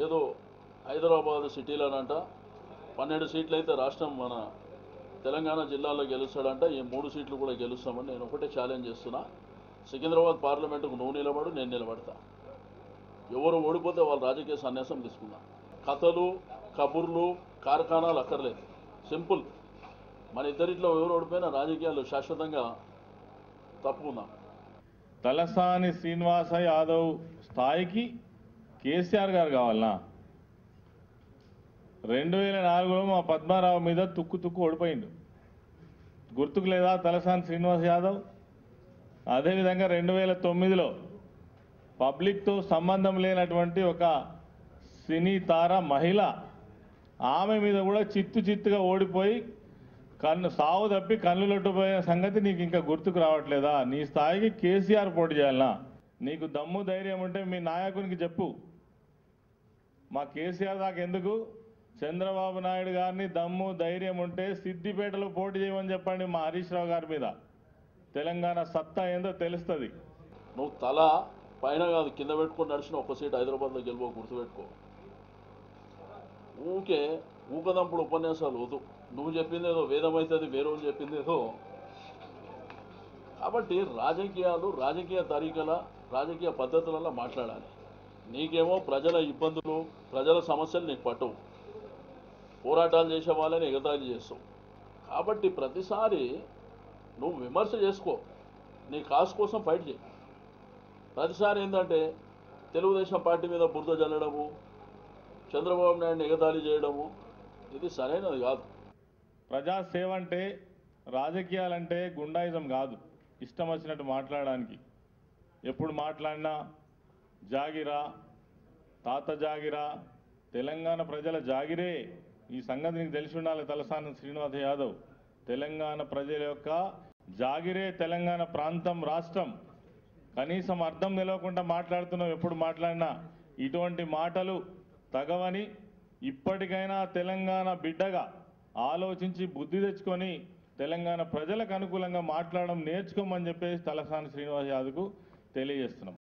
ఏదో హైదరాబాద్ సిటీలోనంట 12 సీట్లు అయితే రాష్ట్రం మన తెలంగాణ జిల్లాలో గెలుస్తాడంట. ఈ 3 సీట్లు కూడా గెలుస్తామని నేను ఒకటే ఛాలెంజ్ చేస్తున్నా. సికింద్రాబాద్ పార్లమెంటుకు నువ్వు నిలబడు, నేను నిలబడతా. ఎవరు ఓడిపోతే వాళ్ళు రాజకీయ సన్యాసం తీసుకుందాం. కథలు, కబుర్లు, కార్ఖానాలు అక్కర్లేదు. సింపుల్. మన ఇద్దరిట్లో ఎవరు ఓడిపోయినా రాజకీయాలు శాశ్వతంగా తప్పుకుందాం. తలసాని శ్రీనివాస యాదవ్ స్థాయికి కేసీఆర్ గారు కావాలనా? 2004లో మా పద్మారావు మీద తుక్కు ఓడిపోయిండు. గుర్తుకు లేదా తలసాని శ్రీనివాస్ యాదవ్? అదేవిధంగా 2009లో పబ్లిక్తో సంబంధం లేనటువంటి ఒక సినీ తార మహిళ, ఆమె మీద కూడా చిత్తుగా ఓడిపోయి సావు తప్పి కళ్ళు లొట్టుపోయిన సంగతి నీకు ఇంకా గుర్తుకు రావట్లేదా? నీ స్థాయికి కేసీఆర్ పోటీ చేయాలనా? నీకు దమ్ము ధైర్యం ఉంటే మీ నాయకునికి చెప్పు. మా కేసీఆర్ దాకా ఎందుకు? చంద్రబాబు నాయుడు గారిని దమ్ము ధైర్యం ఉంటే సిద్దిపేటలో పోటీ చేయమని చెప్పండి మా హరీష్ రావు గారి మీద. తెలంగాణ సత్తా ఏందో తెలుస్తుంది. నువ్వు తల పైన కాదు కింద పెట్టుకొని నడిచిన ఒక్క సీట్ హైదరాబాద్లో గెలువో గుర్తుపెట్టుకో. ఊకదంపుడు ఉపన్యాసాలు వద్దు. నువ్వు చెప్పిందేదో వేదమైతుంది, వేరేవాళ్ళు చెప్పిందేదో. కాబట్టి రాజకీయాలు రాజకీయ తరీకల రాజకీయ పద్ధతులలో మాట్లాడాలి. నీకేమో ప్రజల ఇబ్బందులు, ప్రజల సమస్యలు నీకు పట్టవు. పోరాటాలు చేసే వాళ్ళని ఎగతాళి చేస్తావు. కాబట్టి ప్రతిసారి నువ్వు విమర్శ చేసుకో, నీ కాసు కోసం ఫైట్ చేయి. ప్రతిసారి ఏంటంటే తెలుగుదేశం పార్టీ మీద బురద జల్లడము, చంద్రబాబు నాయుడిని ఎగతాళి చేయడము, ఇది సరైనది కాదు. ప్రజాసేవ అంటే, రాజకీయాలంటే గుండాయిజం కాదు, ఇష్టం వచ్చినట్టు మాట్లాడడానికి. ఎప్పుడు మాట్లాడినా జాగిరా, తాత జాగిరా, తెలంగాణ ప్రజల జాగిరే. ఈ సంగతి నీకు తెలిసి ఉండాలి తలసాని శ్రీనివాస్ యాదవ్. తెలంగాణ ప్రజల యొక్క జాగిరే తెలంగాణ ప్రాంతం, రాష్ట్రం. కనీసం అర్థం నిలవకుండా మాట్లాడుతున్నావు. ఎప్పుడు మాట్లాడినా ఇటువంటి మాటలు తగవని, ఇప్పటికైనా తెలంగాణ బిడ్డగా ఆలోచించి బుద్ధి తెచ్చుకొని తెలంగాణ ప్రజలకు అనుకూలంగా మాట్లాడడం నేర్చుకోమని చెప్పేసి తలసాని శ్రీనివాస్ యాదవ్కు తెలియజేస్తున్నాం.